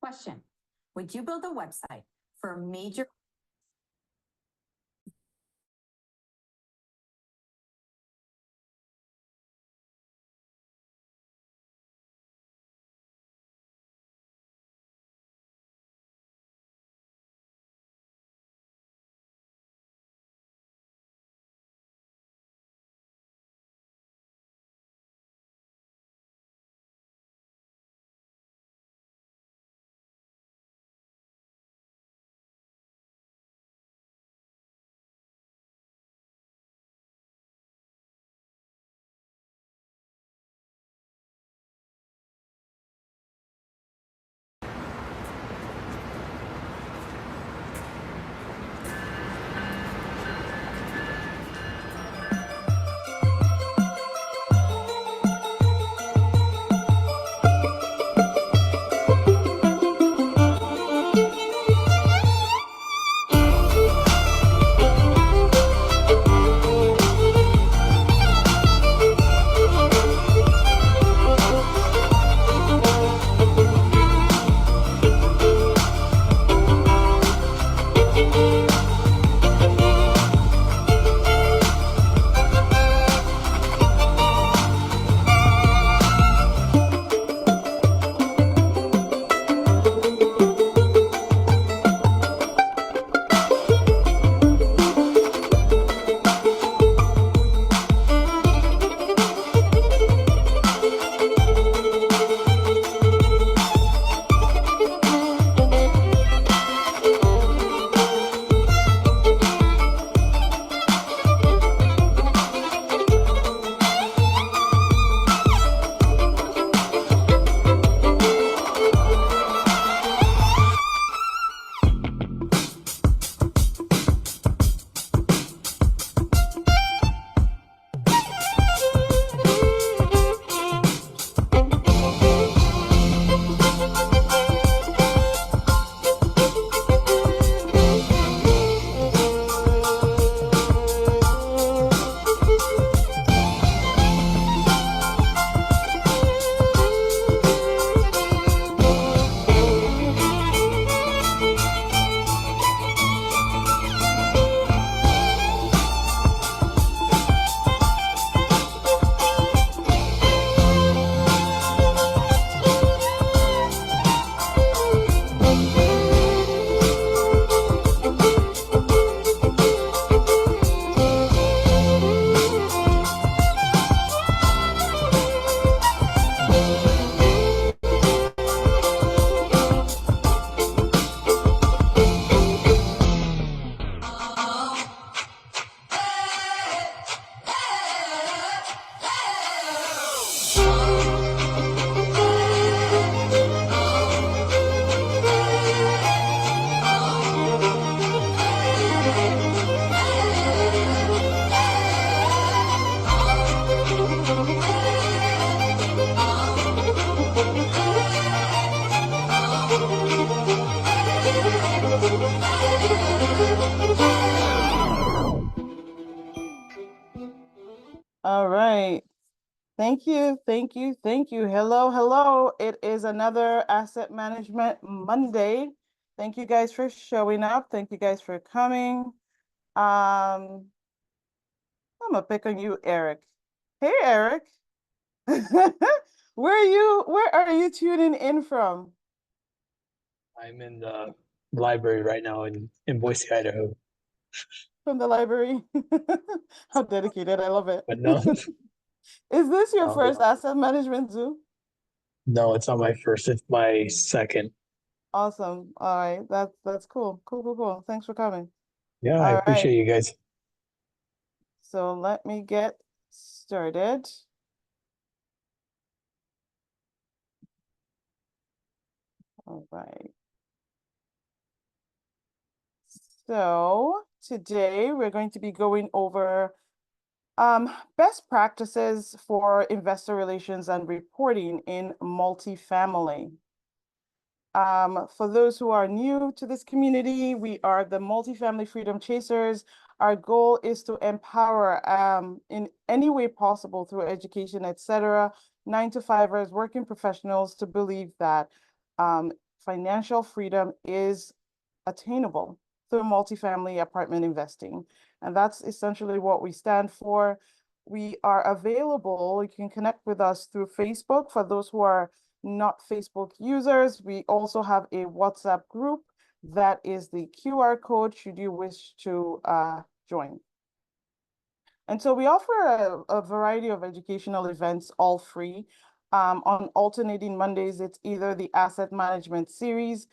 Question: would you build a website for a major All right. Thank you. Hello, hello. It is another Asset Management Monday. Thank you guys for showing up. Thank you guys for coming. I'm gonna pick on you, Eric. Hey, Eric. Where are you tuning in from? I'm in the library right now in Boise, Idaho. From the library. How dedicated. I love it. But no, Is this your no, first Asset Management Zoom? no, it's not my first. It's my second. Awesome. All right. That's cool. Cool. Thanks for coming. Yeah, I All appreciate right. you guys. So let me get started. All right. So today we're going to be going over best practices for investor relations and reporting in multifamily. For those who are new to this community, we are the Multifamily Freedom Chasers. Our goal is to empower in any way possible through education, etc., 9-to-5ers, working professionals to believe that financial freedom is attainable through multifamily apartment investing. And that's essentially what we stand for. We are available. You can connect with us through Facebook for those who are not Facebook users. We also have a WhatsApp group that is the QR code should you wish to join. And so we offer a variety of educational events, all free. On alternating Mondays, it's either the asset management series,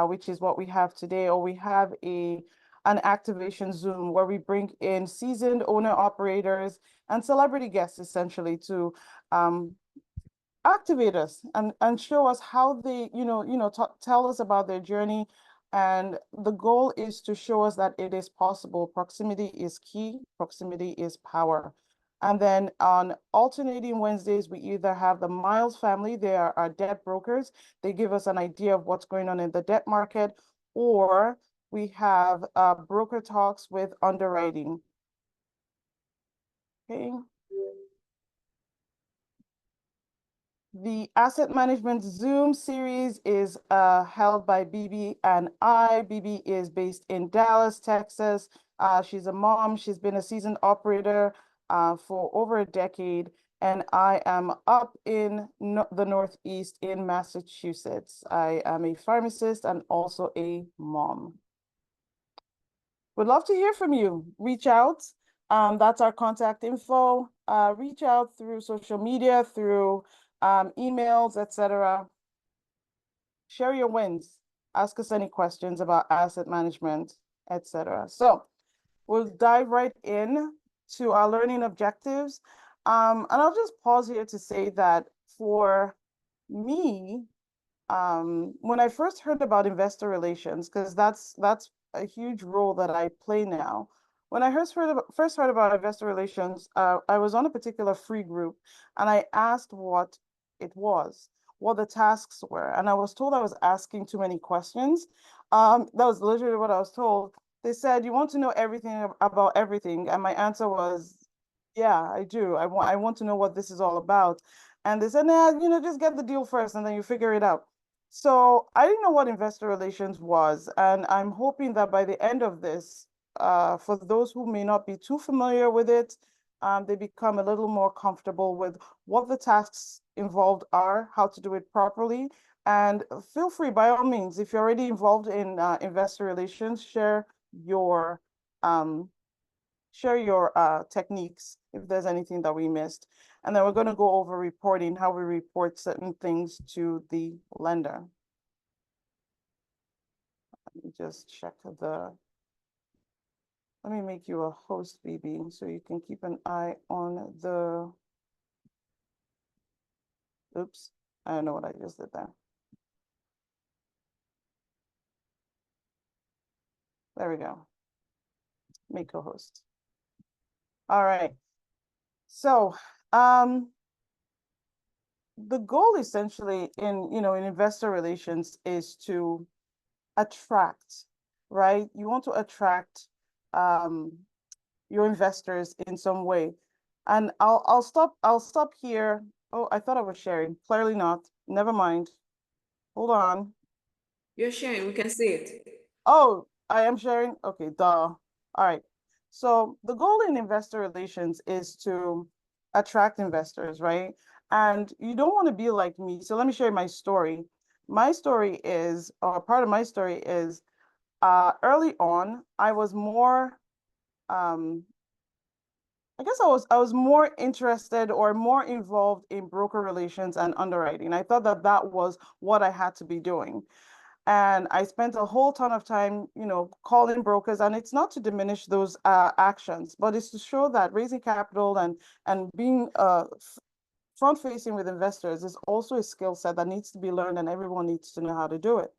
which is what we have today, or we have an activation Zoom where we bring in seasoned owner operators and celebrity guests essentially to activate us and show us how they, tell us about their journey. And the goal is to show us that it is possible. Proximity is key. Proximity is power. And then on alternating Wednesdays, we either have the Miles family, they are our debt brokers. They give us an idea of what's going on in the debt market, or we have broker talks with underwriting. Okay. The asset management Zoom series is held by Bibi and I. Bibi is based in Dallas, Texas. She's a mom. She's been a seasoned operator for over a decade. And I am up in the Northeast in Massachusetts. I am a pharmacist and also a mom. Would love to hear from you. Reach out. That's our contact info. Reach out through social media, through emails, etc. Share your wins. Ask us any questions about asset management, etc. So we'll dive right in to our learning objectives. And I'll just pause here to say that for me, when I first heard about investor relations, because that's a huge role that I play now. When I first heard about investor relations, I was on a particular free group, and I asked what it was, what the tasks were, and I was told I was asking too many questions. That was literally what I was told. They said, "You want to know everything about everything," and my answer was, "Yeah, I do. I want to know what this is all about." And they said, "Nah, just get the deal first, and then you figure it out." So I didn't know what investor relations was, and I'm hoping that by the end of this, for those who may not be too familiar with it, they become a little more comfortable with what the tasks involved are, how to do it properly. And feel free, by all means, if you're already involved in investor relations, share your techniques if there's anything that we missed. And then we're going to go over reporting, how we report certain things to the lender. Let me just check let me make you a host, Bibi, so you can keep an eye on oops, I don't know what I just did there. There we go. Make a host. All right. So, the goal essentially in investor relations is to attract, right? You want to attract your investors in some way. And I'll stop here. Oh, I thought I was sharing. Clearly not. Never mind. Hold on. You're sharing, we can see it. Oh, I am sharing? Okay, duh. All right. So the goal in investor relations is to attract investors, right? And you don't want to be like me. So let me share my story. My story is, or part of my story is, early on, I was more, I guess I was more interested or more involved in broker relations and underwriting. I thought that that was what I had to be doing. And I spent a whole ton of time, calling brokers, and it's not to diminish those actions, but it's to show that raising capital and being front facing with investors is also a skill set that needs to be learned, and everyone needs to know how to do it.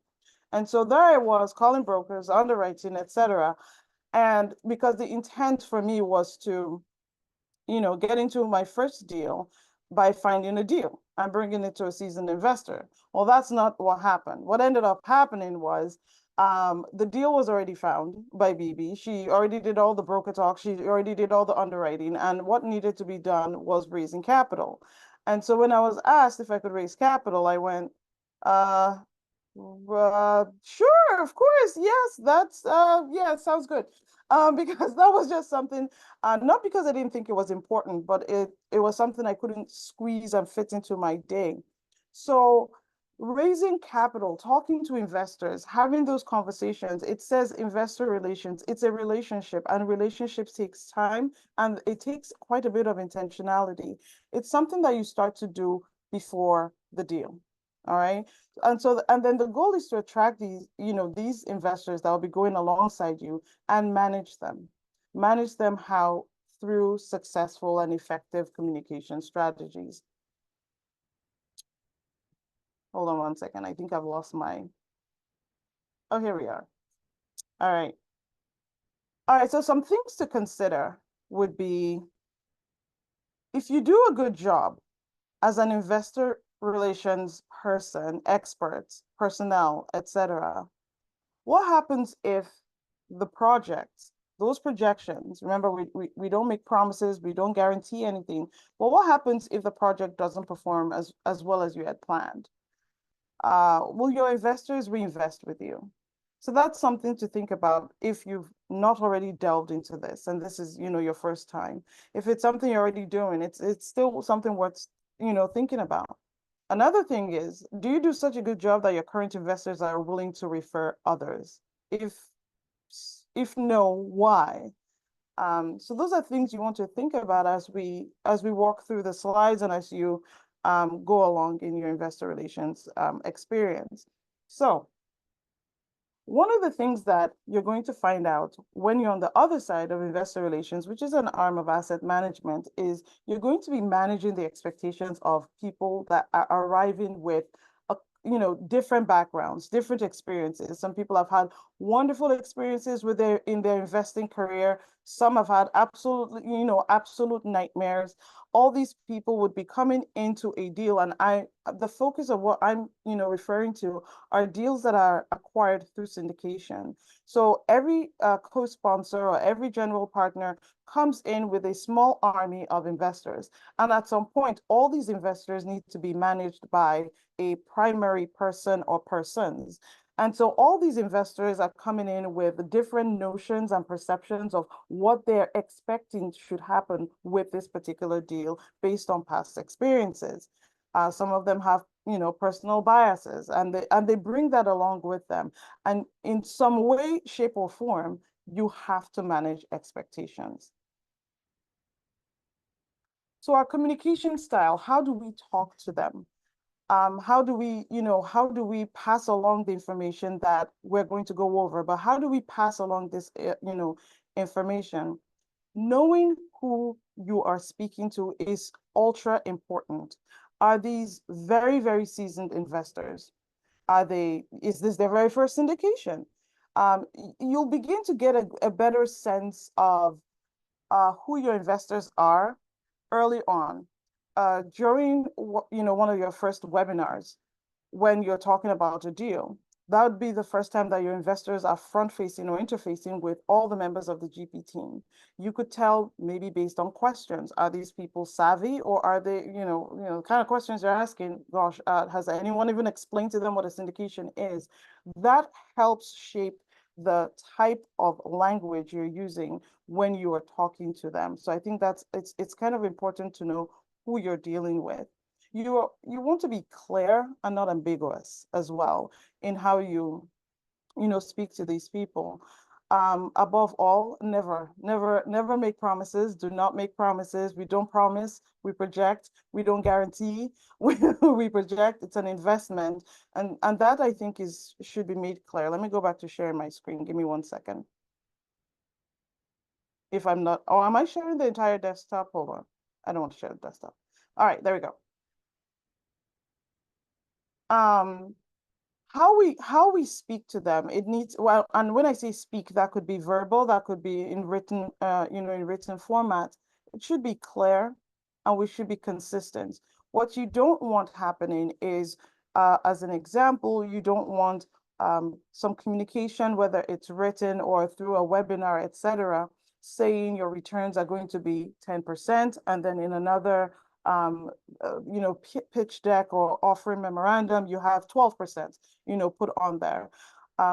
And so there I was calling brokers, underwriting, etc. And because the intent for me was to, get into my first deal by finding a deal and bringing it to a seasoned investor. Well, that's not what happened. What ended up happening was the deal was already found by Bibi. She already did all the broker talk. She already did all the underwriting. And what needed to be done was raising capital. And so when I was asked if I could raise capital, I went, Sure, of course. Yes, that's yeah, sounds good. Because that was just something, not because I didn't think it was important, but it was something I couldn't squeeze and fit into my day. So raising capital, talking to investors, having those conversations, it says investor relations, it's a relationship, and relationships takes time and it takes quite a bit of intentionality. It's something that you start to do before the deal. All right. And so, and then the goal is to attract these, these investors that will be going alongside you and manage them. Manage them how? Through successful and effective communication strategies. Hold on one second. I think I've lost my, oh, here we are. All right. All right. So some things to consider would be, if you do a good job as an investor relations person, experts, personnel, etc., what happens if the projects, those projections, remember, we don't make promises, we don't guarantee anything, but what happens if the project doesn't perform as well as you had planned? Will your investors reinvest with you? So that's something to think about if you've not already delved into this, and this is, your first time. If it's something you're already doing, it's still something worth, thinking about. Another thing is, do you do such a good job that your current investors are willing to refer others? If no, why? So those are things you want to think about as we walk through the slides and as you go along in your investor relations experience. So one of the things that you're going to find out when you're on the other side of investor relations, which is an arm of asset management, is you're going to be managing the expectations of people that are arriving with different backgrounds, different experiences. Some people have had wonderful experiences with in their investing career. Some have had absolute nightmares. All these people would be coming into a deal, and the focus of what I'm, referring to are deals that are acquired through syndication. So every co-sponsor or every general partner comes in with a small army of investors. And at some point, all these investors need to be managed by a primary person or persons. And so all these investors are coming in with different notions and perceptions of what they're expecting should happen with this particular deal based on past experiences. Some of them have, personal biases, and they bring that along with them. And in some way, shape, or form, you have to manage expectations. So our communication style, how do we talk to them? How do we pass along the information that we're going to go over? But how do we pass along this, information? Knowing who you are speaking to is ultra important. Are these very, very seasoned investors? Is this their very first syndication? You'll begin to get a better sense of who your investors are early on. During one of your first webinars, when you're talking about a deal, that would be the first time that your investors are front facing or interfacing with all the members of the GP team. You could tell, maybe based on questions, are these people savvy, or are they, kind of questions you're asking, gosh, has anyone even explained to them what a syndication is? That helps shape the type of language you're using when you are talking to them. So I think it's kind of important to know who you're dealing with. You want to be clear and not ambiguous as well in how you speak to these people. Above all, never make promises. Do not make promises. We don't promise, we project. We don't guarantee, we project. It's an investment. And that, I think, should be made clear. Let me go back to sharing my screen. Give me 1 second. If I'm not, oh, am I sharing the entire desktop? Hold on. I don't want to share the desktop. All right, there we go. How we speak to them, it needs, well, and when I say speak, that could be verbal, that could be in written, in written format. It should be clear, and we should be consistent. What you don't want happening is, as an example, you don't want some communication, whether it's written or through a webinar, etc., saying your returns are going to be 10%, and then in another pitch deck or offering memorandum, you have 12%, put on there.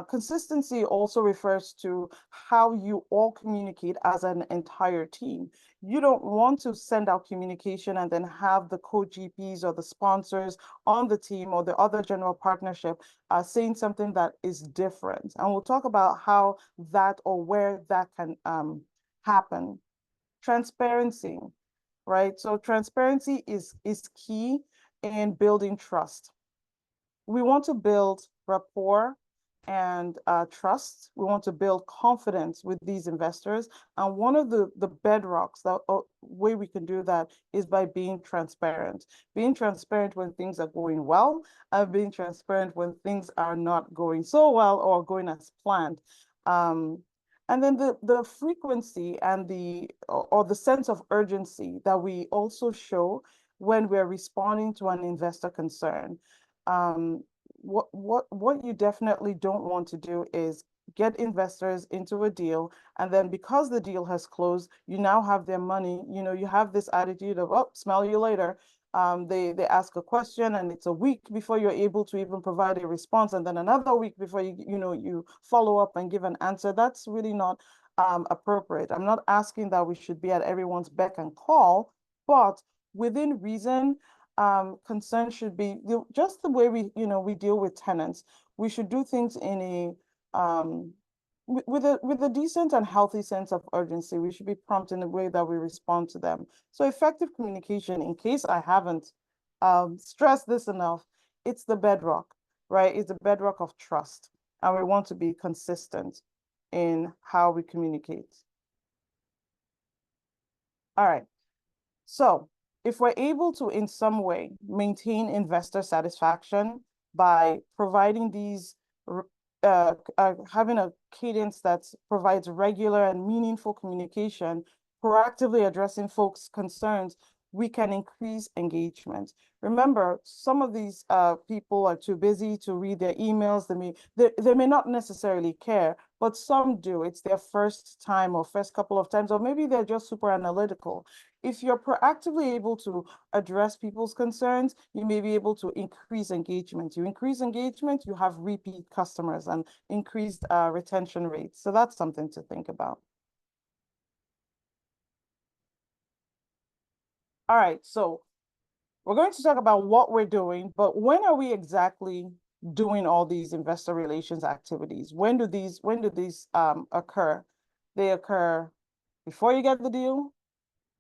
Consistency also refers to how you all communicate as an entire team. You don't want to send out communication and then have the co-GPs or the sponsors on the team or the other general partnership saying something that is different. And we'll talk about how that or where that can happen. Transparency, right? So transparency is key in building trust. We want to build rapport and trust. We want to build confidence with these investors. And one of the bedrocks, the way we can do that is by being transparent. Being transparent when things are going well, and being transparent when things are not going so well or going as planned. And then the frequency and or the sense of urgency that we also show when we're responding to an investor concern. What you definitely don't want to do is get investors into a deal, and then because the deal has closed, you now have their money. You have this attitude of, oh, smell you later. They ask a question, and it's a week before you're able to even provide a response, and then another week before you follow up and give an answer. That's really not appropriate. I'm not asking that we should be at everyone's beck and call, but within reason, concern should be just the way we deal with tenants. We should do things in with a decent and healthy sense of urgency. We should be prompt in the way that we respond to them. So effective communication, in case I haven't stressed this enough, it's the bedrock, right? It's the bedrock of trust. And we want to be consistent in how we communicate. All right. So if we're able to, in some way, maintain investor satisfaction by providing these, having a cadence that provides regular and meaningful communication, proactively addressing folks' concerns, we can increase engagement. Remember, some of these people are too busy to read their emails. They may not necessarily care, but some do. It's their first time or first couple of times, or maybe they're just super analytical. If you're proactively able to address people's concerns, you may be able to increase engagement. You increase engagement, you have repeat customers and increased retention rates. So that's something to think about. All right, so we're going to talk about what we're doing, but when are we exactly doing all these investor relations activities? When do these occur? They occur before you get the deal,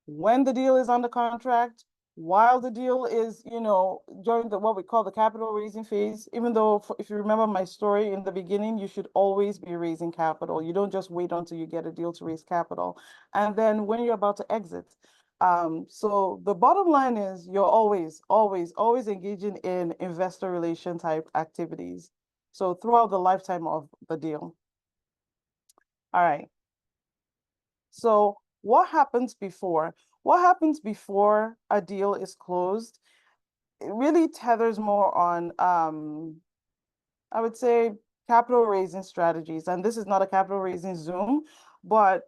when the deal is under contract, while the deal is, during what we call the capital raising phase. Even though, if you remember my story in the beginning, you should always be raising capital. You don't just wait until you get a deal to raise capital. And then when you're about to exit. So the bottom line is you're always engaging in investor relation type activities. So throughout the lifetime of the deal. All right. So what happens before? What happens before a deal is closed? It really tethers more on, I would say, capital raising strategies. And this is not a capital raising Zoom, but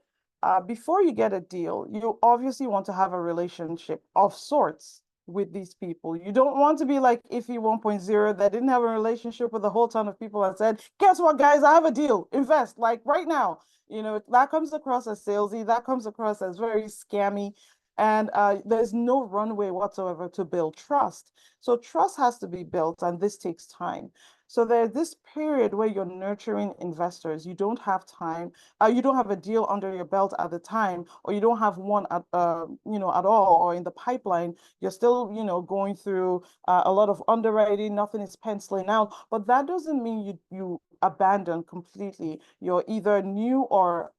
before you get a deal, you obviously want to have a relationship of sorts with these people. You don't want to be like Iffy 1.0 that didn't have a relationship with a whole ton of people and said, guess what, guys, I have a deal, invest, like right now. That comes across as salesy, that comes across as very scammy, and there's no runway whatsoever to build trust. So trust has to be built, and this takes time. So there's this period where you're nurturing investors. You don't have time, you don't have a deal under your belt at the time, or you don't have one at all, or in the pipeline. You're still, going through a lot of underwriting, nothing is penciling out, but that doesn't mean you abandon completely. You're either new or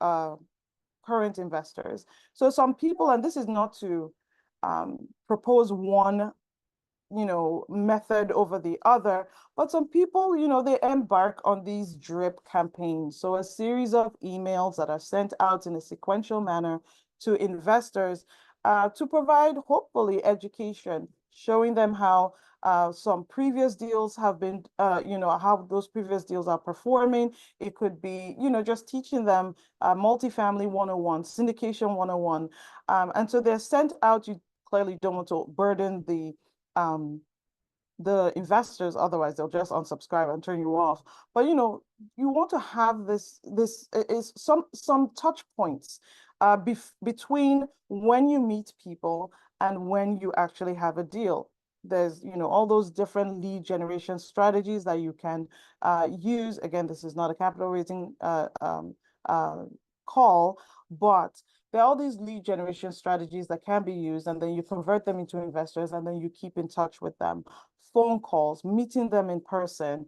current investors. So some people, and this is not to propose one method over the other, but some people, they embark on these drip campaigns. So a series of emails that are sent out in a sequential manner to investors to provide, hopefully, education, showing them how some previous deals have been, how those previous deals are performing. It could be, just teaching them multifamily 101, syndication 101. And so they're sent out, you clearly don't want to burden the investors, otherwise they'll just unsubscribe and turn you off. But you know, you want to have this is some touch points between when you meet people and when you actually have a deal. There's, you know, all those different lead generation strategies that you can use. Again, this is not a capital raising call, but there are all these lead generation strategies that can be used, and then you convert them into investors, and then you keep in touch with them. Phone calls, meeting them in person,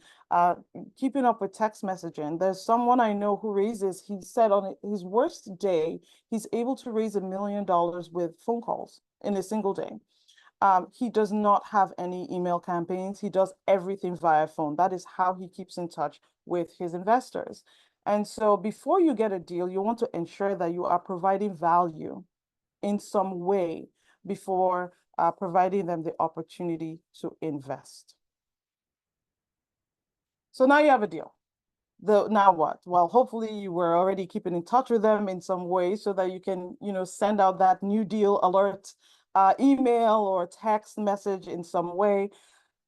keeping up with text messaging. There's someone I know who raises, he said on his worst day, he's able to raise $1 million with phone calls in a single day. He does not have any email campaigns. He does everything via phone. That is how he keeps in touch with his investors. And so before you get a deal, you want to ensure that you are providing value in some way before providing them the opportunity to invest. So now you have a deal. Now what? Well, hopefully you were already keeping in touch with them in some way so that you can, you know, send out that new deal alert email or text message in some way.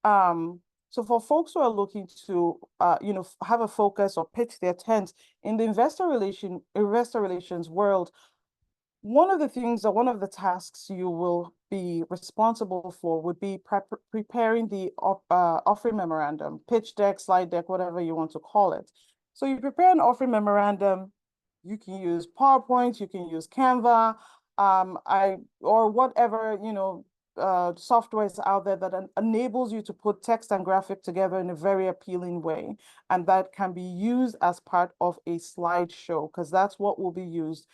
So for folks who are looking to, you know, have a focus or pitch their tent in the investor relations world, one of the things or one of the tasks you will be responsible for would be preparing the offering memorandum, pitch deck, slide deck, whatever you want to call it. So you prepare an offering memorandum. You can use PowerPoint, you can use Canva, or whatever, you know, software is out there that enables you to put text and graphic together in a very appealing way. And that can be used as part of a slideshow, because that's what will be used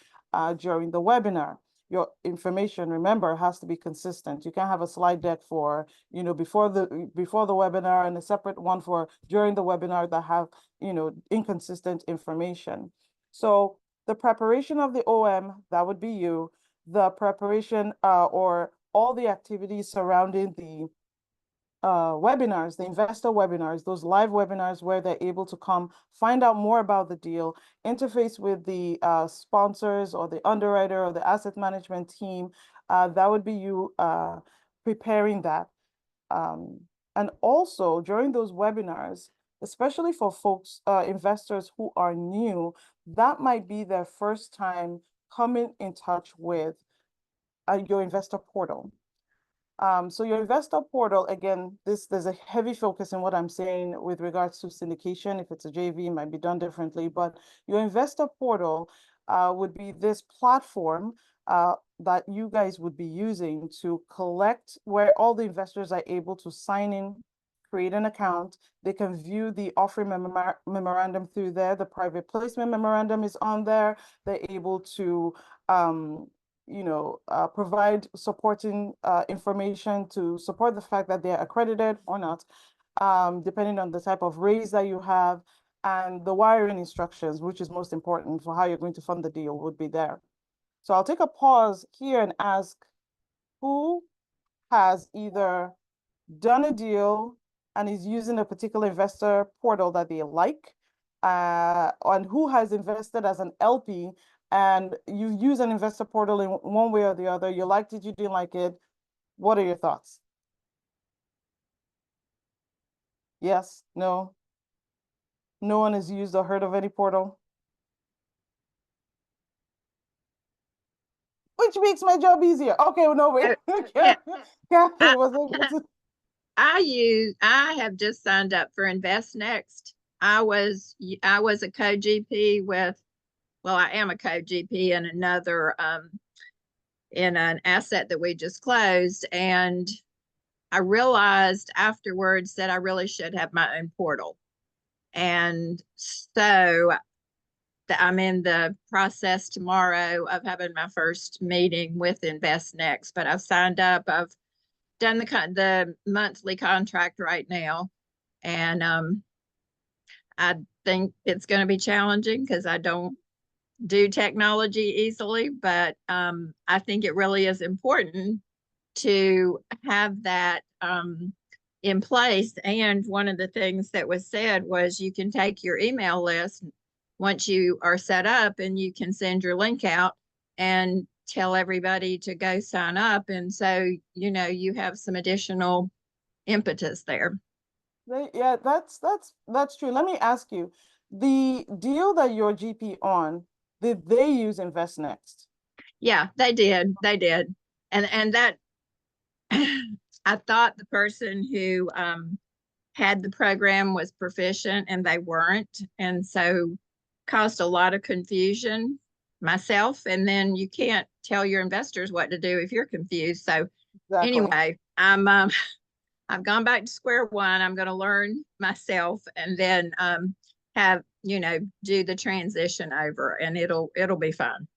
during the webinar. Your information, remember, has to be consistent. You can't have a slide deck for, you know, before the webinar and a separate one for during the webinar that have, you know, inconsistent information. So the preparation of the OM, that would be you. The preparation or all the activities surrounding the webinars, the investor webinars, those live webinars where they're able to come find out more about the deal, interface with the sponsors or the underwriter or the asset management team. That would be you preparing that. And also during those webinars, especially for folks, investors who are new, that might be their first time coming in touch with your investor portal. So your investor portal, again, there's a heavy focus in what I'm saying with regards to syndication. If it's a JV, it might be done differently, but your investor portal would be this platform that you guys would be using to collect, where all the investors are able to sign in, create an account. They can view the offering memorandum through there. The private placement memorandum is on there. They're able to you know, provide supporting information to support the fact that they're accredited or not, depending on the type of raise that you have, and the wiring instructions, which is most important for how you're going to fund the deal, would be there. So I'll take a pause here and ask who has either done a deal and is using a particular investor portal that they like, and who has invested as an LP and you use an investor portal in one way or the other. You liked it, you didn't like it. What are your thoughts? Yes, no? No one has used or heard of any portal? Which makes my job easier. Okay, well, no, wait. Yeah. Kathy was able to. I have just signed up for InvestNext. I was a co-GP with, well, I am a co-GP in another, in an asset that we just closed. And I realized afterwards that I really should have my own portal. And so I'm in the process tomorrow of having my first meeting with InvestNext, but I've signed up. I've done the monthly contract right now. And I think it's going to be challenging because I don't do technology easily, but I think it really is important to have that in place. And one of the things that was said was you can take your email list once you are set up and you can send your link out and tell everybody to go sign up. And so, you have some additional impetus there. Yeah, that's true. Let me ask you, the deal that your GP on, did they use InvestNext? Yeah, they did. They did. And that I thought the person who had the program was proficient and they weren't. And so caused a lot of confusion myself. And then you can't tell your investors what to do if you're confused. So Exactly. anyway, I've gone back to square one. I'm going to learn myself and then have, do the transition over, and it'll be fun.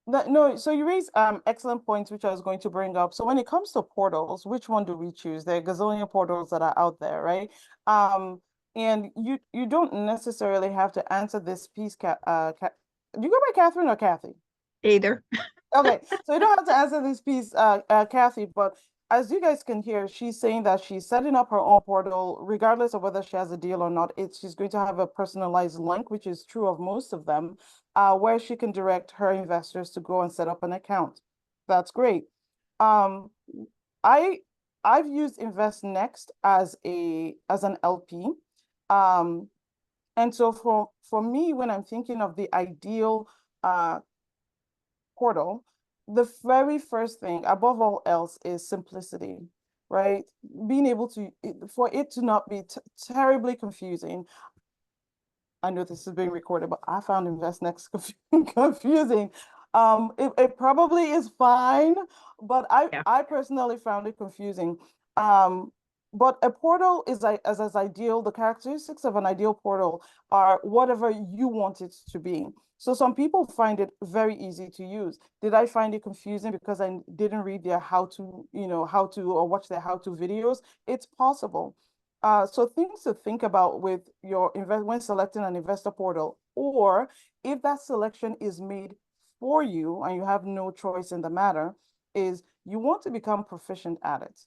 No, so you raise excellent points, which I was going to bring up. So when it comes to portals, which one do we choose? There are gazillion portals that are out there, right? And you don't necessarily have to answer this piece. Do you go by Catherine or Kathy? Either. Okay, so you don't have to answer this piece, Kathy, but as you guys can hear, she's saying that she's setting up her own portal, regardless of whether she has a deal or not. She's going to have a personalized link, which is true of most of them, where she can direct her investors to go and set up an account. That's great. Um, I I've used InvestNext as an LP. And so for me, when I'm thinking of the ideal portal, the very first thing above all else is simplicity, right? Being able to, for it to not be terribly confusing. I know this is being recorded, but I found InvestNext confusing. It probably is fine, but Yeah. I personally found it confusing. But a portal is as ideal. The characteristics of an ideal portal are whatever you want it to be. So some people find it very easy to use. Did I find it confusing because I didn't read their or watch their how-to videos? It's possible. So things to think about with your when selecting an investor portal, or if that selection is made for you and you have no choice in the matter, is you want to become proficient at it.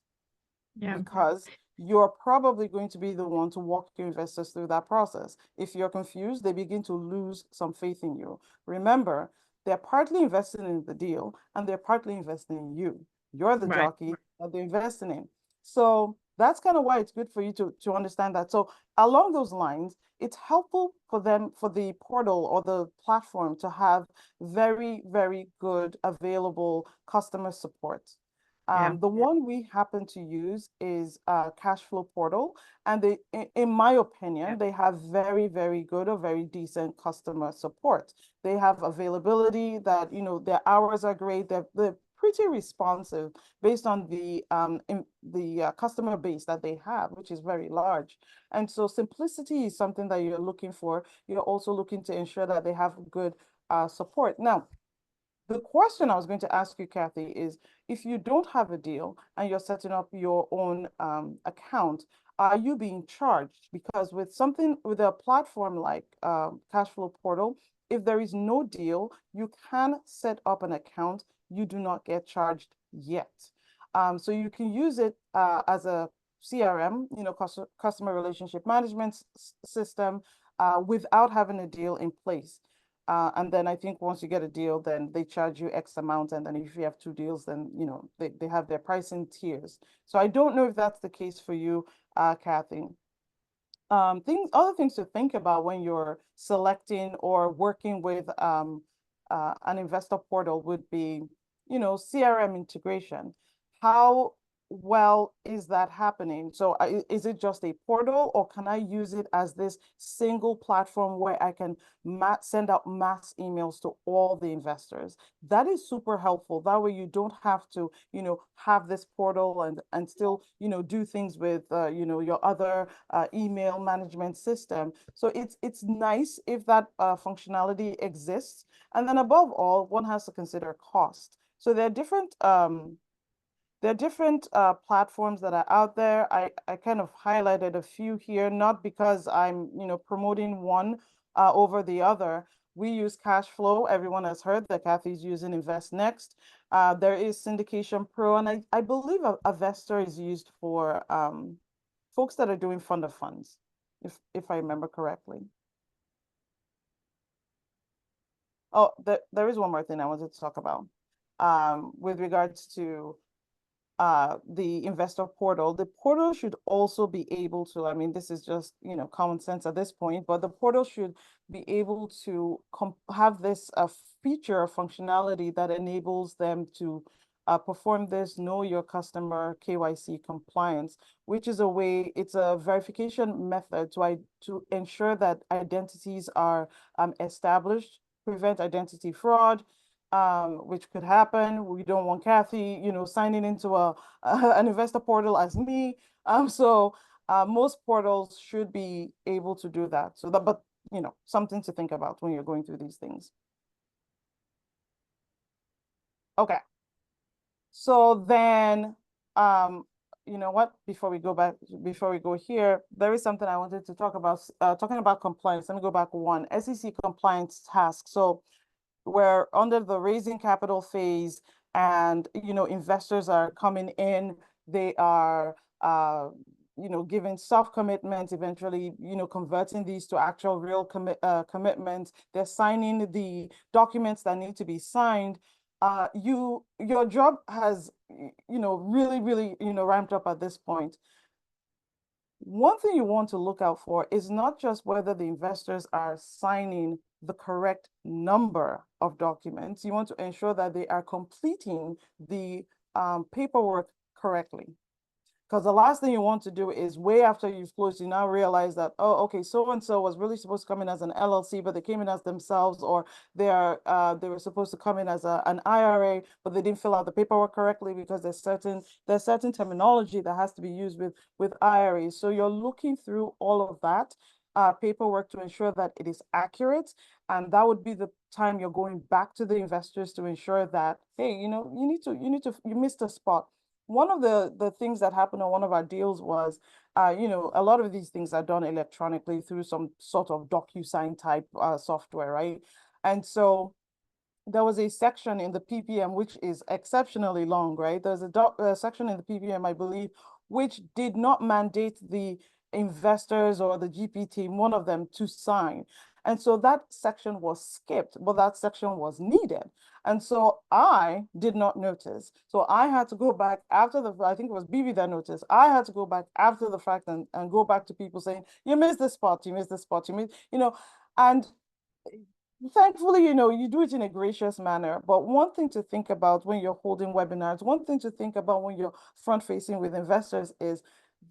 Yeah. Because you're probably going to be the one to walk your investors through that process. If you're confused, they begin to lose some faith in you. Remember, they're partly investing in the deal and they're partly investing in you. You're the Right. jockey that they're investing in. So that's kind of why it's good for you to understand that. So along those lines, it's helpful for the portal or the platform to have very, very good available customer support. Yeah. The one we happen to use is Cash Flow Portal, and in my opinion, they have very, very good or very decent customer support. They have availability that, their hours are great. They're pretty responsive based on the customer base that they have, which is very large. And so simplicity is something that you're looking for. You're also looking to ensure that they have good support. Now, the question I was going to ask you, Kathy, is if you don't have a deal and you're setting up your own account, are you being charged? Because with a platform like Cashflow Portal, if there is no deal, you can set up an account. You do not get charged yet. So you can use it as a CRM, customer relationship management system, without having a deal in place. And then I think once you get a deal, then they charge you X amount. And then if you have two deals, then, they have their pricing tiers. So I don't know if that's the case for you, Kathy. Other things to think about when you're selecting or working with an investor portal would be, CRM integration. How well is that happening? So is it just a portal, or can I use it as this single platform where I can send out mass emails to all the investors? That is super helpful. That way you don't have to, have this portal and still, do things with, your other email management system. So it's nice if that functionality exists. And then above all, one has to consider cost. So there are different platforms that are out there. I kind of highlighted a few here, not because I'm, promoting one over the other. We use Cashflow. Everyone has heard that Kathy's using InvestNext. There is Syndication Pro, and I believe Avestor is used for folks that are doing fund of funds, if I remember correctly. Oh, there is one more thing I wanted to talk about. with regards to the investor portal. The portal should also be able to, I mean, this is just, common sense at this point, but the portal should be able to have this feature or functionality that enables them to perform this know your customer KYC compliance, which is it's a verification method to ensure that identities are established, prevent identity fraud, which could happen. We don't want Kathy, signing into an investor portal as me. So most portals should be able to do that. So that, but something to think about when you're going through these things. Okay. So then, you know what? Before we go here, there is something I wanted to talk about. Talking about compliance. Let me go back one. SEC compliance task. So we're under the raising capital phase, and investors are coming in. They are giving soft commitments, eventually converting these to actual real commitments. They're signing the documents that need to be signed. Your job has really ramped up at this point. One thing you want to look out for is not just whether the investors are signing the correct number of documents. You want to ensure that they are completing the paperwork correctly. Because the last thing you want to do is way after you've closed, you now realize that, oh, okay, so-and-so was really supposed to come in as an LLC, but they came in as themselves, or they were supposed to come in as an IRA, but they didn't fill out the paperwork correctly because there's certain terminology that has to be used with IRAs. So you're looking through all of that paperwork to ensure that it is accurate. And that would be the time you're going back to the investors to ensure that, hey, you missed a spot. One of the things that happened on one of our deals was, a lot of these things are done electronically through some sort of DocuSign type software, right? And so there was a section in the PPM, which is exceptionally long, right? There's a section in the PPM, I believe, which did not mandate the investors or the GP team, one of them, to sign. And so that section was skipped, but that section was needed. And so I did not notice. So I had to go back after I think it was BB that noticed. I had to go back after the fact and go back to people saying, you missed this spot, you missed this spot, and thankfully, you do it in a gracious manner. But one thing to think about when you're holding webinars, one thing to think about when you're front facing with investors is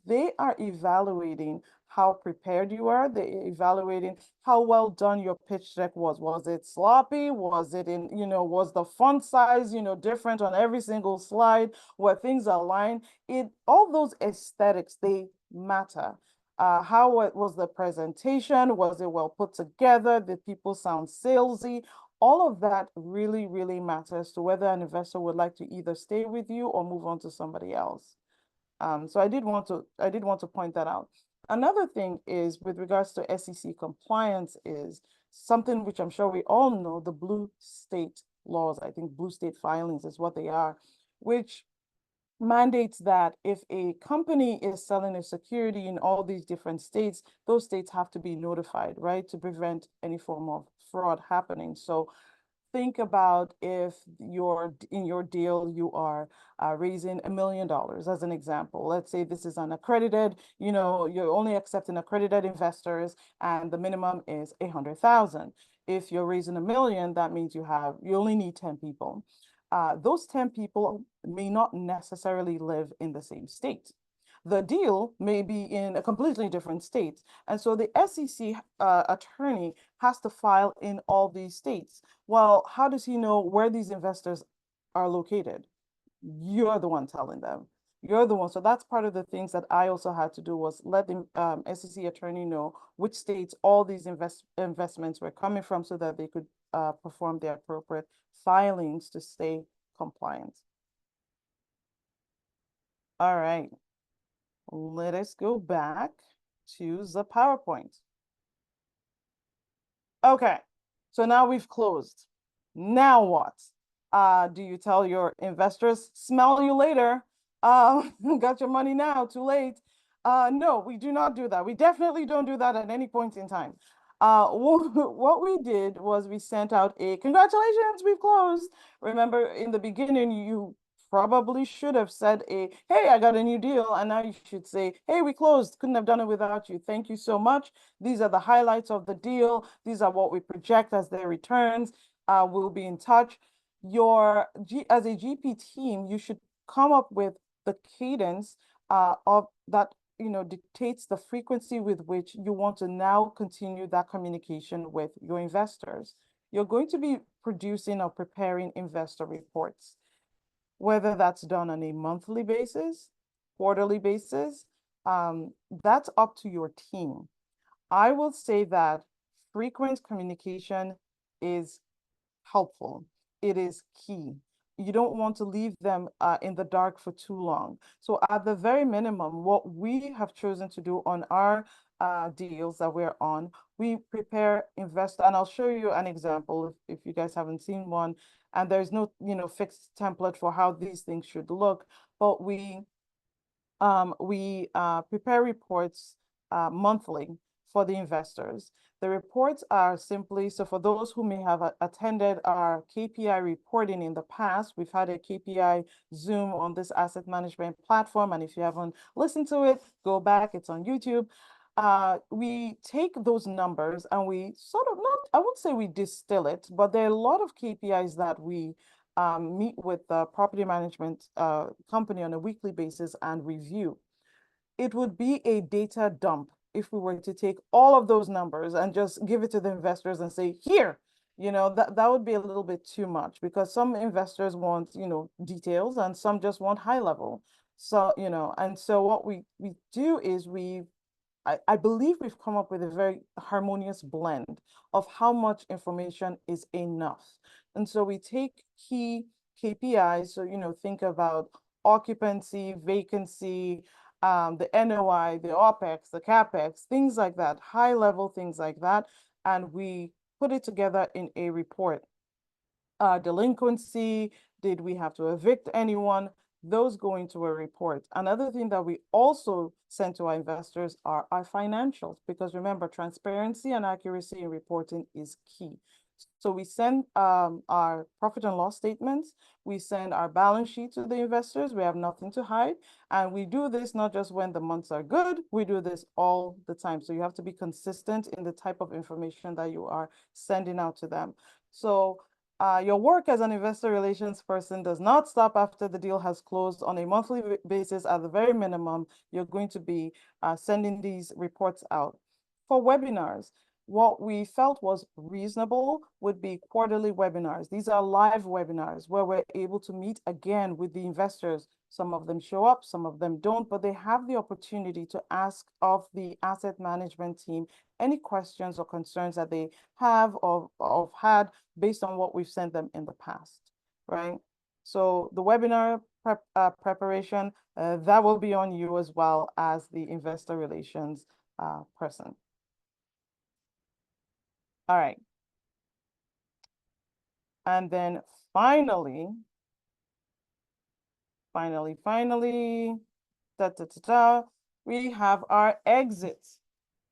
they are evaluating how prepared you are. They're evaluating how well done your pitch deck was. Was it sloppy? Was it was the font size, different on every single slide? Were things aligned? All those aesthetics, they matter. How was the presentation? Was it well put together? Did people sound salesy? All of that really, really matters to whether an investor would like to either stay with you or move on to somebody else. So I did want to point that out. Another thing is with regards to SEC compliance is something which I'm sure we all know, the blue state laws. I think blue state filings is what they are, which mandates that if a company is selling a security in all these different states, those states have to be notified, right, to prevent any form of fraud happening. So think about if in your deal, you are raising $1 million as an example. Let's say this is an accredited, you're only accepting accredited investors and the minimum is 100,000. If you're raising $1 million, that means you only need 10 people. Those 10 people may not necessarily live in the same state. The deal may be in a completely different state. And so the SEC attorney has to file in all these states. Well, how does he know where these investors are located? You're the one telling them. You're the one. So that's part of the things that I also had to do was let the SEC attorney know which states all these investments were coming from so that they could perform the appropriate filings to stay compliant. All right. Let us go back to the PowerPoint. Okay, so now we've closed. Now what? Do you tell your investors, smell you later? Got your money now, too late. No, we do not do that. We definitely don't do that at any point in time. what we did was we sent out a congratulations, we've closed. Remember, in the beginning, you probably should have said hey, I got a new deal, and now you should say, hey, we closed, couldn't have done it without you. Thank you so much. These are the highlights of the deal. These are what we project as their returns. We'll be in touch. As a GP team, you should come up with the cadence of that, dictates the frequency with which you want to now continue that communication with your investors. You're going to be producing or preparing investor reports, whether that's done on a monthly basis, quarterly basis, that's up to your team. I will say that frequent communication is helpful. It is key. You don't want to leave them in the dark for too long. So at the very minimum, what we have chosen to do on our deals that we're on, we prepare investor, and I'll show you an example if you guys haven't seen one. And there's no, fixed template for how these things should look, but we prepare reports monthly for the investors. The reports are simply, so for those who may have attended our KPI reporting in the past, we've had a KPI Zoom on this asset management platform. And if you haven't listened to it, go back, it's on YouTube. We take those numbers and we sort of, not, I won't say we distill it, but there are a lot of KPIs that we meet with the property management company on a weekly basis and review. It would be a data dump if we were to take all of those numbers and just give it to the investors and say, here, that would be a little bit too much, because some investors want, details, and some just want high level. So, and so what we do is I believe we've come up with a very harmonious blend of how much information is enough. And so we take key KPIs. So, think about occupancy, vacancy, the NOI, the OPEX, the CAPEX, things like that, high level things like that. And we put it together in a report. Delinquency, did we have to evict anyone? Those go into a report. Another thing that we also send to our investors are our financials, because remember, transparency and accuracy in reporting is key. So we send our profit and loss statements, we send our balance sheet to the investors, we have nothing to hide. And we do this not just when the months are good, we do this all the time. So you have to be consistent in the type of information that you are sending out to them. So your work as an investor relations person does not stop after the deal has closed. On a monthly basis, at the very minimum, you're going to be sending these reports out. For webinars, what we felt was reasonable would be quarterly webinars. These are live webinars where we're able to meet again with the investors. Some of them show up, some of them don't, but they have the opportunity to ask of the asset management team any questions or concerns that they have or had based on what we've sent them in the past, right? So the webinar preparation, that will be on you as well as the investor relations person. All right. And then finally, we have our exit,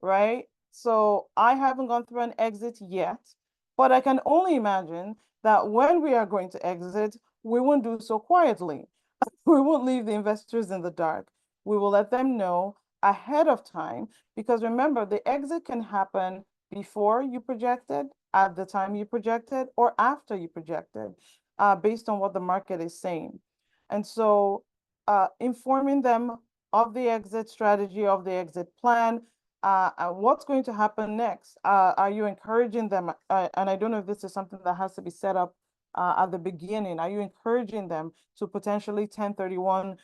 right? So I haven't gone through an exit yet, but I can only imagine that when we are going to exit, we won't do so quietly. We won't leave the investors in the dark. We will let them know ahead of time, because remember, the exit can happen before you projected, at the time you projected, or after you projected, based on what the market is saying. And so informing them of the exit strategy, of the exit plan, and what's going to happen next. Are you encouraging them? And I don't know if this is something that has to be set up at the beginning. Are you encouraging them to potentially 1031,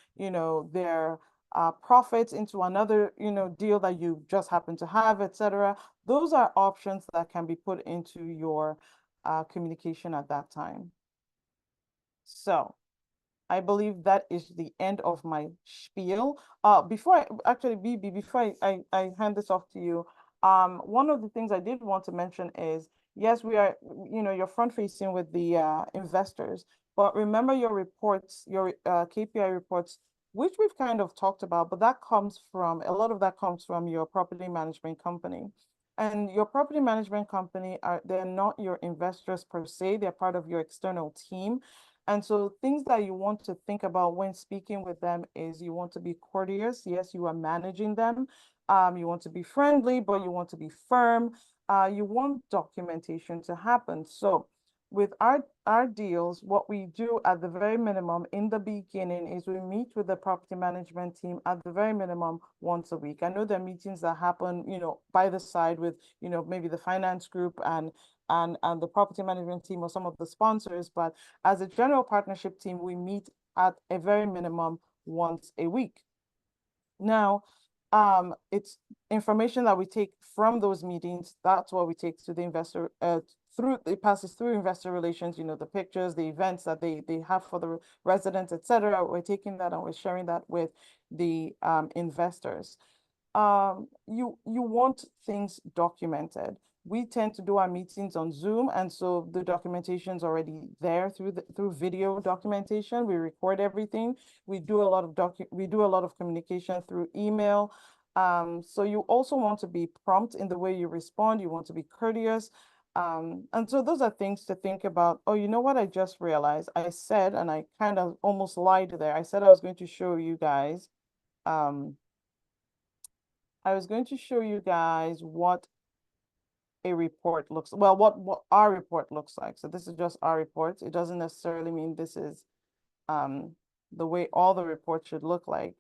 their profits into another, deal that you just happen to have, etc.? Those are options that can be put into your communication at that time. So I believe that is the end of my spiel. Before I hand this off to you, one of the things I did want to mention is, yes, we are, you're front facing with the investors, but remember your reports, your KPI reports, which we've kind of talked about, but a lot of that comes from your property management company. And your property management company they're not your investors per se, they're part of your external team. And so things that you want to think about when speaking with them is you want to be courteous. Yes, you are managing them. You want to be friendly, but you want to be firm. You want documentation to happen. So with our deals, what we do at the very minimum in the beginning is we meet with the property management team at the very minimum once a week. I know there are meetings that happen, by the side with, maybe the finance group and the property management team or some of the sponsors, but as a general partnership team, we meet at a very minimum once a week. Now, it's information that we take from those meetings. That's what we take to the investor, it passes through investor relations, the pictures, the events that they have for the residents, etc. We're taking that and we're sharing that with the investors. You want things documented. We tend to do our meetings on Zoom, and so the documentation's already there through video documentation. We record everything. We do a lot of communication through email. So you also want to be prompt in the way you respond. You want to be courteous. And so those are things to think about. Oh, you know what I just realized? I said, and I kind of almost lied there. I said I was going to show you guys. I was going to show you guys what a report looks, well, what our report looks like. So this is just our report. It doesn't necessarily mean this is the way all the reports should look like.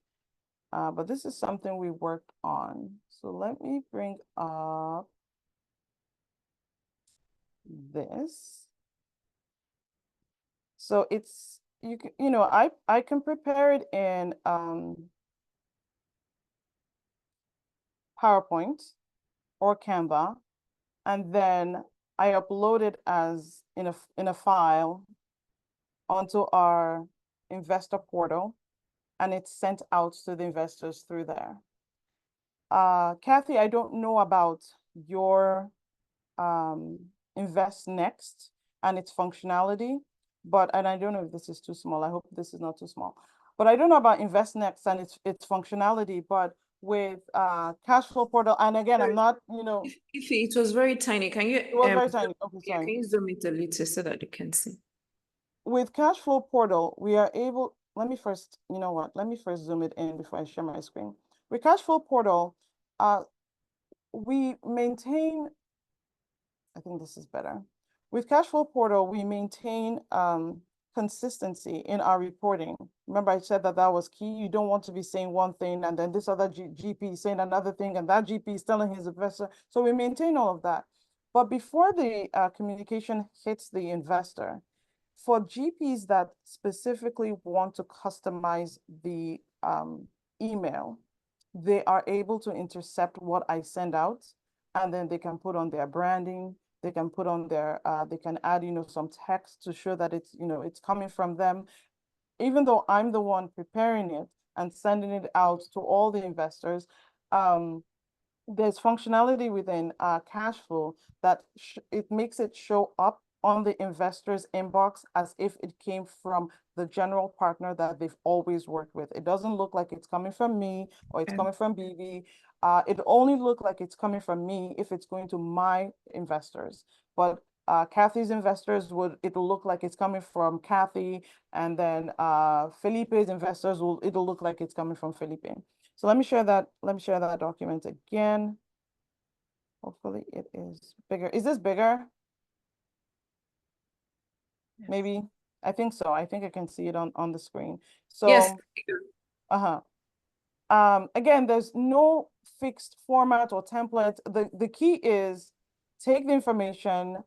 But this is something we worked on. So let me bring up this. So it's, I can prepare it in PowerPoint or Canva, and then I upload it as in a file onto our investor portal, and it's sent out to the investors through there. Kathy, I don't know about your Invest Next and its functionality, and I don't know if this is too small. I hope this is not too small. But I don't know about Invest Next and its functionality, but with cash flow portal, and again, I'm not, If it was very tiny, can you? It was very tiny. Okay, Yeah, sorry. can you zoom it a little so that you can see? With cash flow portal, we are able, let me first zoom it in before I share my screen. With cash flow portal, we maintain, I think this is better. With cash flow portal, we maintain consistency in our reporting. Remember, I said that was key. You don't want to be saying one thing and then this other GP saying another thing, and that GP is telling his investor. So we maintain all of that. But before the communication hits the investor, for GPs that specifically want to customize the email, they are able to intercept what I send out, and then they can put on their branding. They can put on their, they can add, some text to show that it's, it's coming from them. Even though I'm the one preparing it and sending it out to all the investors, there's functionality within cash flow that it makes it show up on the investor's inbox as if it came from the general partner that they've always worked with. It doesn't look like it's coming from me or it's coming from BB. It only look like it's coming from me if it's going to my investors. But Kathy's investors it'll look like it's coming from Kathy, and then Felipe's investors it'll look like it's coming from Felipe. So let me share that document again. Hopefully it is bigger. Is this bigger? Yes. Maybe. I think so. I think I can see it on the screen. So yes. Again, there's no fixed format or template. The key is take the information,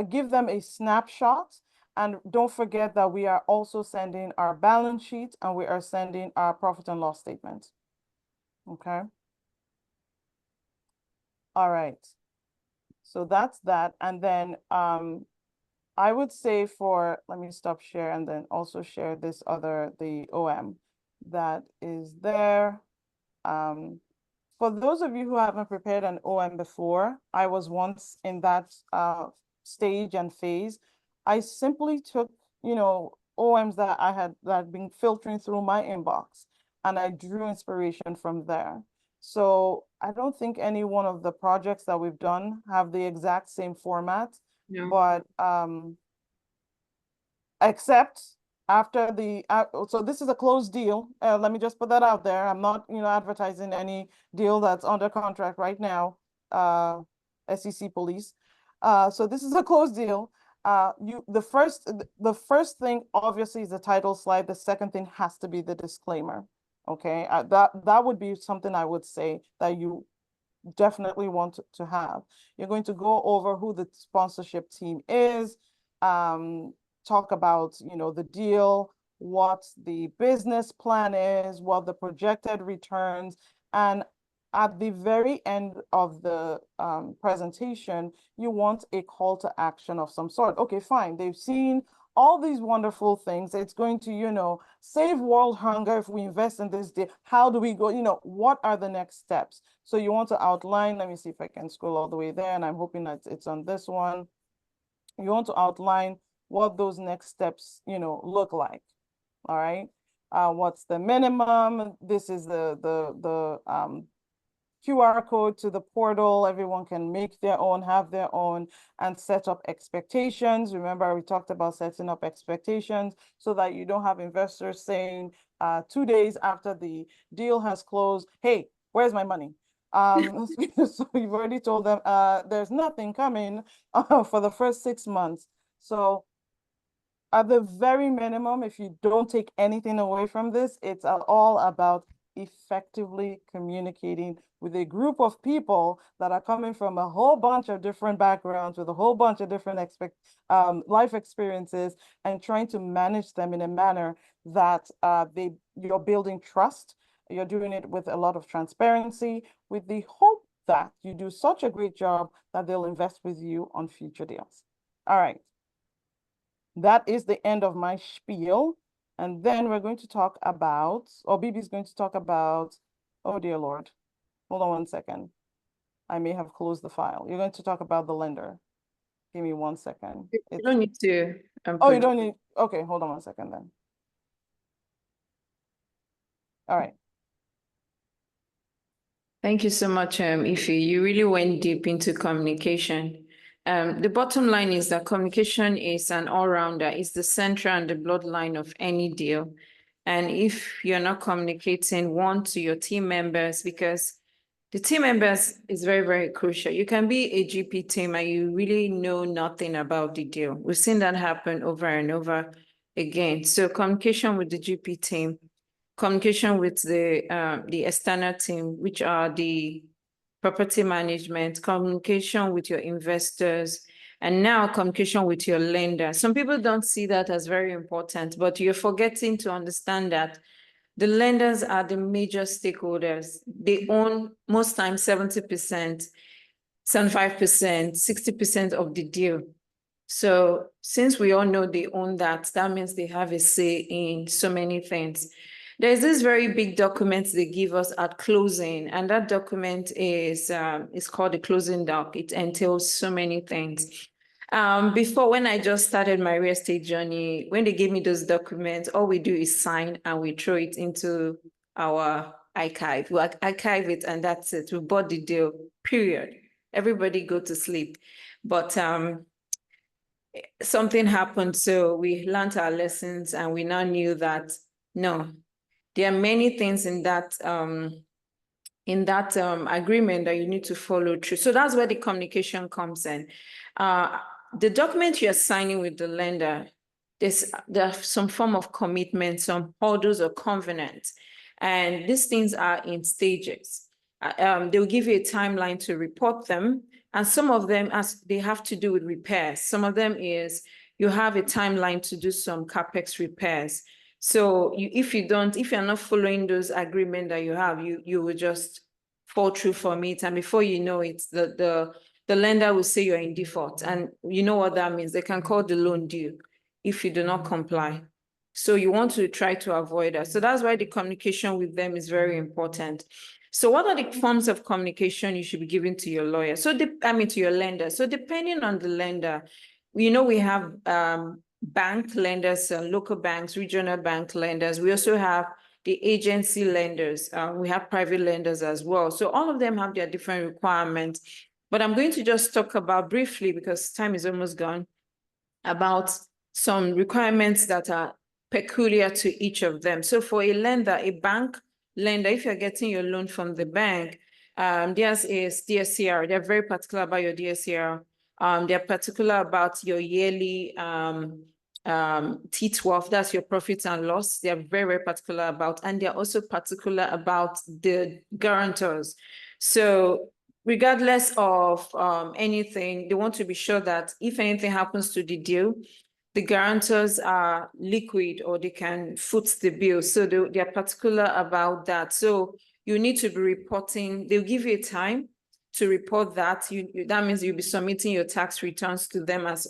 give them a snapshot, and don't forget that we are also sending our balance sheet and we are sending our profit and loss statement. Okay. All right. So that's that. And then I would say let me stop share and then also share this the OM that is there. For those of you who haven't prepared an OM before, I was once in that stage and phase. I simply took, OMs that that had been filtering through my inbox, and I drew inspiration from there. So I don't think any one of the projects that we've done have the exact same format, No. but except after the, so this is a closed deal. Let me just put that out there. I'm not, advertising any deal that's under contract right now, SEC police. So this is a closed deal. The first thing obviously is the title slide. The second thing has to be the disclaimer. Okay, that would be something I would say that you definitely want to have. You're going to go over who the sponsorship team is, talk about, the deal, what the business plan is, what the projected returns, and at the very end of the presentation, you want a call to action of some sort. Okay, fine. They've seen all these wonderful things. It's going to, save world hunger if we invest in this deal. How do we go? What are the next steps? So you want to outline, let me see if I can scroll all the way there, and I'm hoping that it's on this one. You want to outline what those next steps, look like. All right. What's the minimum? This is the QR code to the portal. Everyone can make their own, have their own, and set up expectations. Remember, we talked about setting up expectations so that you don't have investors saying 2 days after the deal has closed, hey, where's my money? So you've already told them there's nothing coming for the first 6 months. So at the very minimum, if you don't take anything away from this, it's all about effectively communicating with a group of people that are coming from a whole bunch of different backgrounds with a whole bunch of different life experiences, and trying to manage them in a manner that you're building trust. You're doing it with a lot of transparency, with the hope that you do such a great job that they'll invest with you on future deals. All right. That is the end of my spiel. And then we're going to talk about, or Bibi's going to talk about, oh dear Lord, hold on 1 second. I may have closed the file. You're going to talk about the lender. Give me 1 second. You don't need to. Oh, you don't need, okay, hold on 1 second then. All right. Thank you so much, Ife. You really went deep into communication. The bottom line is that communication is an all-rounder. It's the center and the bloodline of any deal. And if you're not communicating, one, to your team members, because the team members is very, very crucial. You can be a GP team and you really know nothing about the deal. We've seen that happen over and over again. So communication with the GP team, communication with the external team, which are the property management, communication with your investors, and now communication with your lender. Some people don't see that as very important, but you're forgetting to understand that the lenders are the major stakeholders. They own most times 70%, 75%, 60% of the deal. So since we all know they own that, that means they have a say in so many things. There's this very big document they give us at closing, and that document is called the closing doc. It entails so many things. Before, when I just started my real estate journey, when they gave me those documents, all we do is sign and we throw it into our archive. We archive it and that's it. We bought the deal, period. Everybody go to sleep. But something happened, so we learned our lessons and we now knew that, no, there are many things in that agreement that you need to follow through. So that's where the communication comes in. The document you're signing with the lender, there's some form of commitment, some orders or covenants, and these things are in stages. They'll give you a timeline to report them, and some of them, as they have to do with repairs. Some of them is you have a timeline to do some CapEx repairs. So if you're not following those agreements that you have, you will just fall through from it. And before you know it, the lender will say you're in default. And you know what that means? They can call the loan due if you do not comply. So you want to try to avoid that. So that's why the communication with them is very important. So what are the forms of communication you should be giving to your lawyer? To your lender. So depending on the lender, we have bank lenders, local banks, regional bank lenders. We also have the agency lenders. We have private lenders as well. So all of them have their different requirements. But I'm going to just talk about briefly, because time is almost gone, about some requirements that are peculiar to each of them. So for a lender, a bank lender, if you're getting your loan from the bank, theirs is DSCR. They're very particular about your DSCR. They're particular about your yearly T12, that's your profit and loss. They're very, very particular about, and they're also particular about the guarantors. So regardless of anything, they want to be sure that if anything happens to the deal, the guarantors are liquid or they can foot the bill. So they're particular about that. So you need to be reporting, they'll give you a time to report that. That means you'll be submitting your tax returns to them as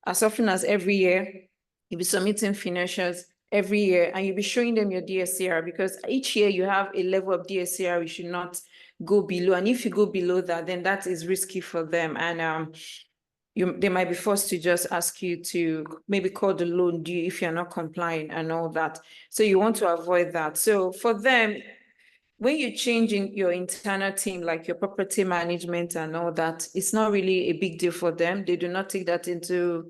often as every year. You'll be submitting financials every year, and you'll be showing them your DSCR, because each year you have a level of DSCR you should not go below. And if you go below that, then that is risky for them. And they might be forced to just ask you to maybe call the loan due if you're not complying and all that. So you want to avoid that. So for them, when you're changing your internal team, like your property management and all that, it's not really a big deal for them. They do not take that into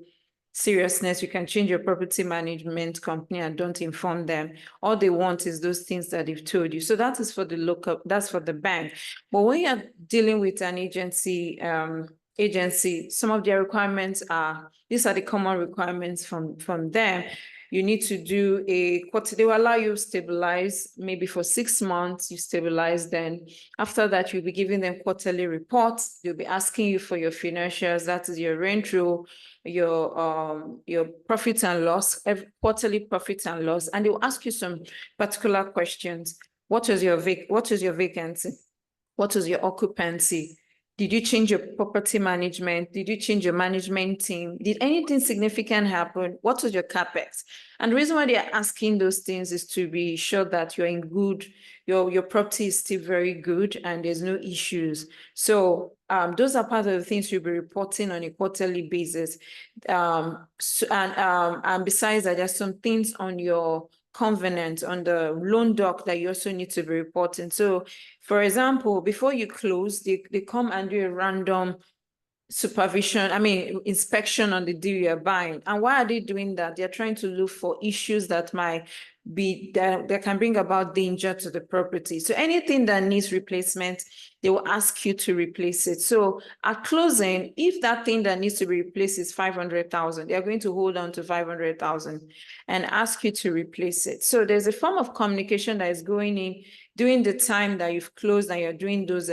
seriousness. You can change your property management company and don't inform them. All they want is those things that they've told you. So that is for the local, that's for the bank. But when you're dealing with an agency, some of their requirements are, these are the common requirements from them. You need to do a quarter, they will allow you to stabilize, maybe for 6 months, you stabilize. Then after that, you'll be giving them quarterly reports. They'll be asking you for your financials, that is your rental, your profit and loss, quarterly profit and loss, and they will ask you some particular questions. What is your vacancy? What is your occupancy? Did you change your property management? Did you change your management team? Did anything significant happen? What was your CapEx? And the reason why they're asking those things is to be sure that you're in good, your property is still very good and there's no issues. So those are part of the things you'll be reporting on a quarterly basis. And besides that, there's some things on your covenant, on the loan doc, that you also need to be reporting. So for example, before you close, they come and do a random inspection on the deal you're buying. And why are they doing that? They're trying to look for issues that might be, that can bring about danger to the property. So anything that needs replacement, they will ask you to replace it. So at closing, if that thing that needs to be replaced is 500,000, they're going to hold on to 500,000 and ask you to replace it. So there's a form of communication that is going in during the time that you've closed and you're doing those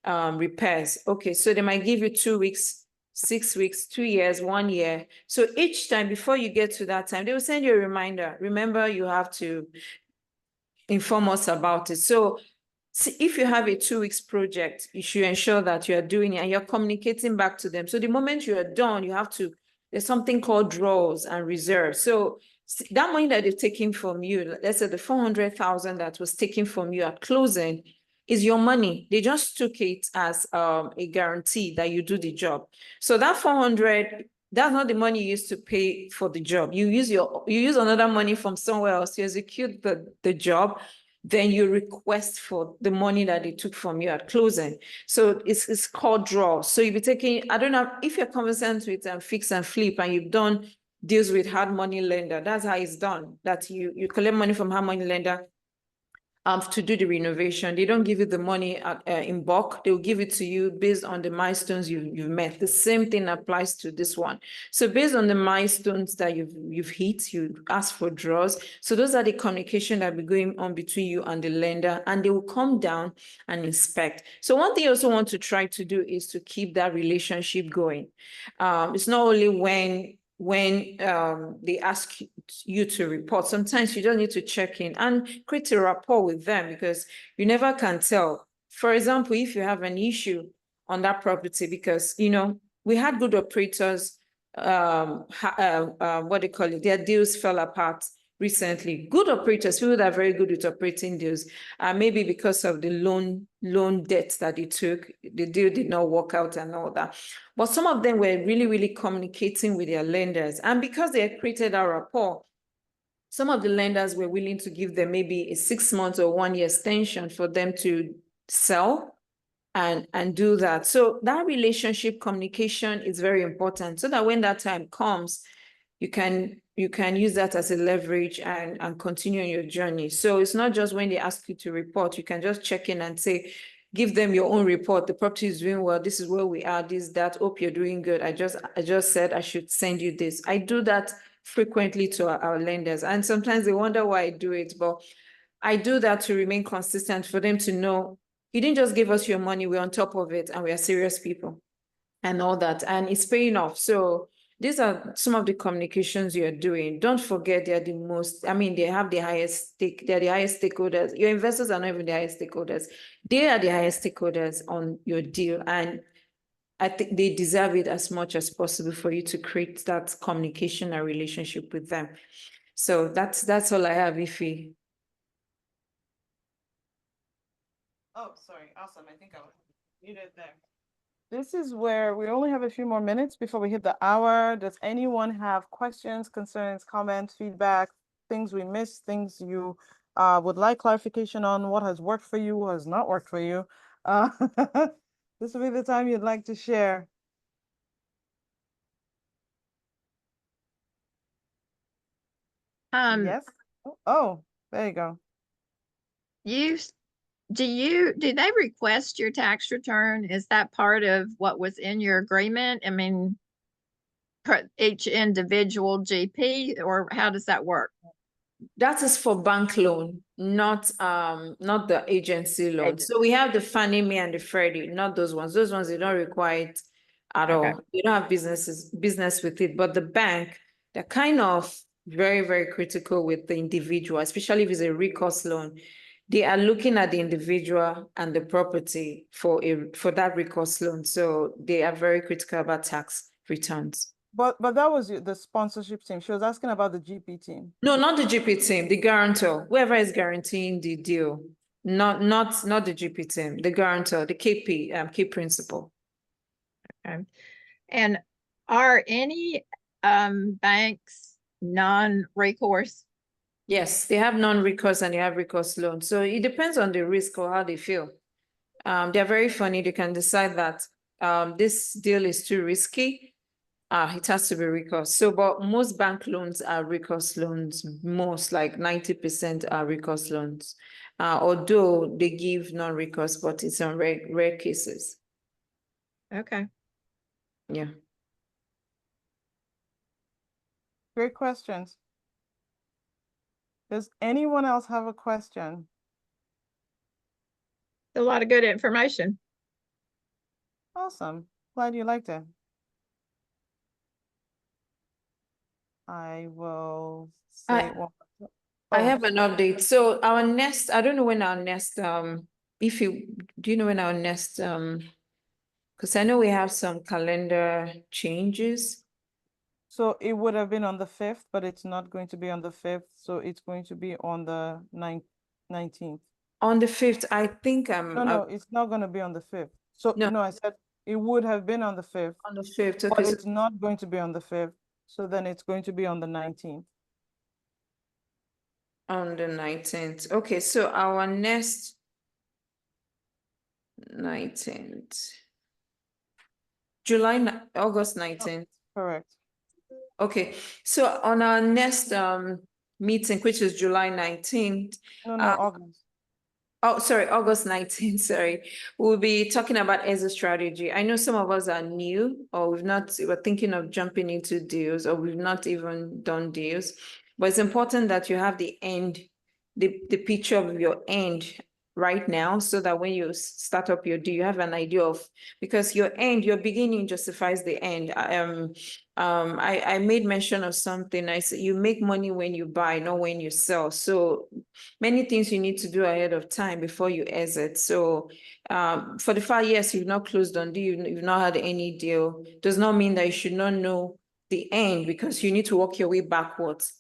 repairs. Okay, so they might give you 2 weeks, 6 weeks, 2 years, 1 year. So each time before you get to that time, they will send you a reminder. Remember, you have to inform us about it. So if you have a 2 weeks project, you should ensure that you are doing it and you're communicating back to them. So the moment you are done, there's something called draws and reserves. So that money that they've taken from you, let's say the 400,000 that was taken from you at closing, is your money. They just took it as a guarantee that you do the job. So that 400, that's not the money you used to pay for the job. You use another money from somewhere else to execute the job. Then you request for the money that they took from you at closing. So it's called draw. So you'll be taking, I don't know if you're conversant with fix and flip and you've done deals with hard money lender, that's how it's done. That you collect money from hard money lender to do the renovation. They don't give you the money in bulk. They'll give it to you based on the milestones you've met. The same thing applies to this one. So based on the milestones that you've hit, you ask for draws. So those are the communication that will be going on between you and the lender, and they will come down and inspect. So one thing you also want to try to do is to keep that relationship going. It's not only when they ask you to report, sometimes you just need to check in and create a rapport with them, because you never can tell. For example, if you have an issue on that property, because, we had good operators, what they call it, their deals fell apart recently. Good operators, people that are very good with operating deals, maybe because of the loan debt that they took, the deal did not work out and all that. But some of them were really, really communicating with their lenders. And because they had created a rapport, some of the lenders were willing to give them maybe a 6 month or 1 year extension for them to sell and do that. So that relationship communication is very important so that when that time comes, you can use that as a leverage and continue on your journey. So it's not just when they ask you to report, you can just check in and say, give them your own report. The property is doing well. This is where we are, this, that. Hope you're doing good. I just said I should send you this. I do that frequently to our lenders. And sometimes they wonder why I do it, but I do that to remain consistent for them to know you didn't just give us your money, we're on top of it and we are serious people and all that. And it's paying off. So these are some of the communications you're doing. Don't forget they're the most, I mean, they have the highest stake, they're the highest stakeholders. Your investors are not even the highest stakeholders. They are the highest stakeholders on your deal. And I think they deserve it as much as possible for you to create that communication and relationship with them. So that's all I have, Ify. Oh, sorry. Awesome. I think I was muted there. This is where we only have a few more minutes before we hit the hour. Does anyone have questions, concerns, comments, feedback, things we missed, things you would like clarification on, what has worked for you, what has not worked for you? This will be the time you'd like to share. Yes? Oh, there you go. Do they request your tax return? Is that part of what was in your agreement? I mean, per each individual GP, or how does that work? That is for bank loan, not the agency loan. So we have the Fannie Mae and the Freddie, not those ones. Those ones, they don't require it at all. They don't have business with it. But the bank, they're kind of very, very critical with the individual, especially if it's a recourse loan. They are looking at the individual and the property for that recourse loan. So they are very critical about tax returns. But that was the sponsorship team. She was asking about the GP team. No, not the GP team, the guarantor, whoever is guaranteeing the deal. Not the GP team, the guarantor, the key principal. Okay. And are any banks non-recourse? Yes, they have non-recourse and they have recourse loan. So it depends on the risk or how they feel. They're very funny. They can decide that this deal is too risky. It has to be recourse. So, but most bank loans are recourse loans. Most, like 90% are recourse loans. Although they give non-recourse, but it's on rare cases. Okay. Yeah. Great questions. Does anyone else have a question? A lot of good information. Awesome. Glad you liked it. I will say one. I have an update. So our next, I don't know when our next, do you know when our next, because I know we have some calendar changes. So it would have been on the 5th, but it's not going to be on the 5th. So it's going to be on the 19th. On the 5th, I think No, it's not going to be on the 5th. So No. no, I said it would have been on the 5th. On the 5th, But okay. it's not going to be on the 5th. So then it's going to be on the 19th. On the 19th. Okay, so our next 19th. August 19th. Correct. Okay, so on our next meeting, which is July 19th. No, August. Oh, sorry, August 19th, sorry. We'll be talking about exit strategy. I know some of us are new or we're thinking of jumping into deals or we've not even done deals. But it's important that you have the picture of your end right now so that when you start up your deal, you have an idea of, because your beginning justifies the end. I made mention of something. I said, you make money when you buy, not when you sell. So many things you need to do ahead of time before you exit. So for the 5 years you've not closed on deal, you've not had any deal, does not mean that you should not know the end, because you need to work your way backwards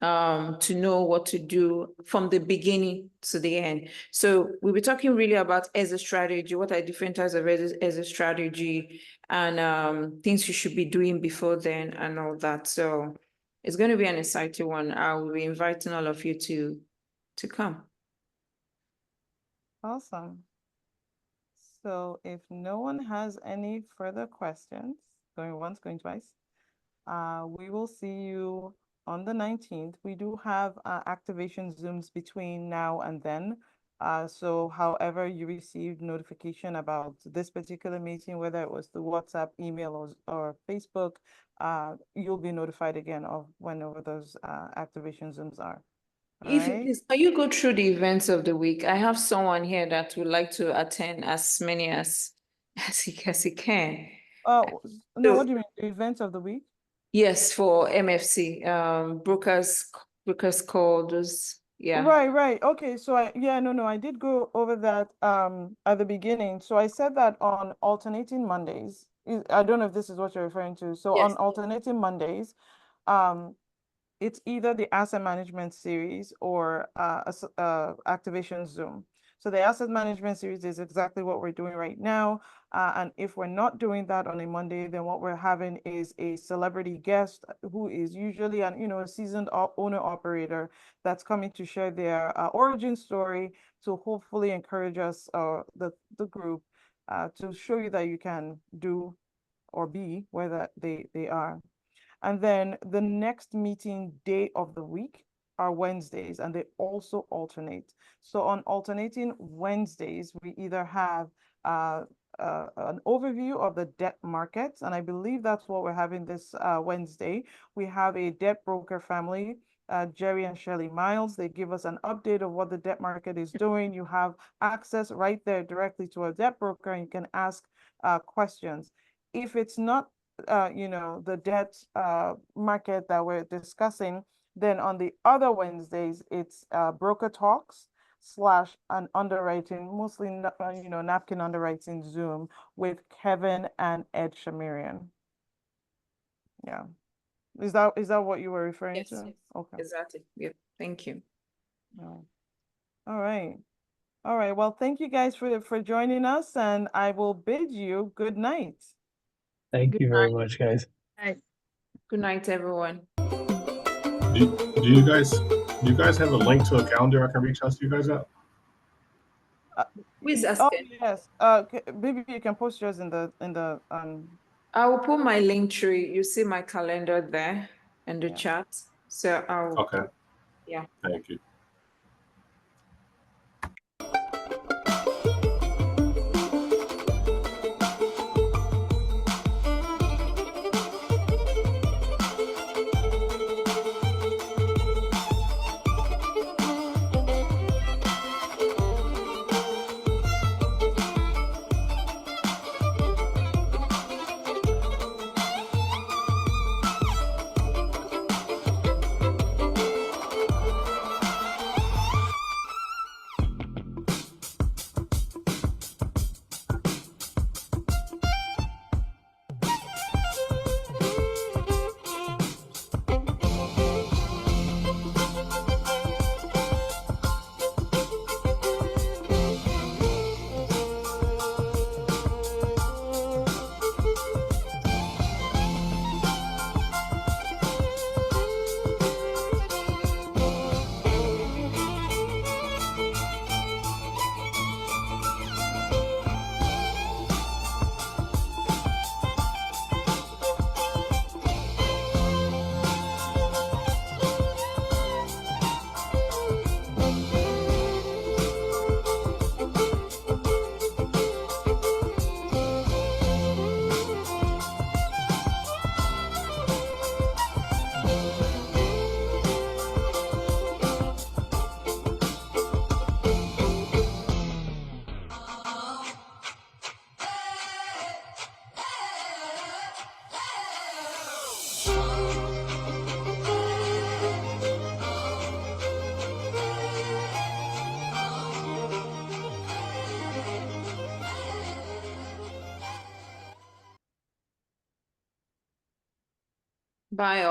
to know what to do from the beginning to the end. So we'll be talking really about exit strategy, what are different types of exit strategy, and things you should be doing before then and all that. So It's going to be an exciting one. I will be inviting all of you to come. Awesome. So if no one has any further questions, going once, going twice, we will see you on the 19th. We do have activation Zooms between now and then. So however you received notification about this particular meeting, whether it was the WhatsApp, email, or Facebook, you'll be notified again of whenever those activation Zooms are. All If right? can you go through the events of the week? I have someone here that would like to attend as many as he can. Oh, no, So- what do you mean? The events of the week? Yes, for MFC, brokers call those, yeah. Right. Okay, so I did go over that at the beginning. So I said that on alternating Mondays. I don't know if this is what you're referring to. So on Yes. alternating Mondays, um, it's either the asset management series or activation Zoom. So the asset management series is exactly what we're doing right now. And if we're not doing that on a Monday, then what we're having is a celebrity guest who is usually a seasoned owner operator that's coming to share their origin story to hopefully encourage us, the group, to show you that you can do or be where they are. And then the next meeting day of the week are Wednesdays, and they also alternate. So on alternating Wednesdays, we either have an overview of the debt markets, and I believe that's what we're having this Wednesday. We have a debt broker family, Jerry and Shelley Miles. They give us an update of what the debt market is doing. You have access right there directly to a debt broker, and you can ask questions. If it's not the debt market that we're discussing, then on the other Wednesdays, it's broker talks / an underwriting, mostly napkin underwriting Zoom with Kevin and Ed Shamirian. Yeah. Is that what you were referring Yes, to? yes. Okay. Exactly. Yeah. Thank you. All right. All right. Well, thank you guys for joining us, and I will bid you good night. Thank Good you very night. much, guys. Good night, everyone. Do you guys have a link to a calendar I can reach out to you guys at? Who is Oh, asking? yes. Maybe you can post yours in the I will put my link through. You see my calendar there in the Yeah. chat. So I'll, Okay, yeah. thank you. Bye all.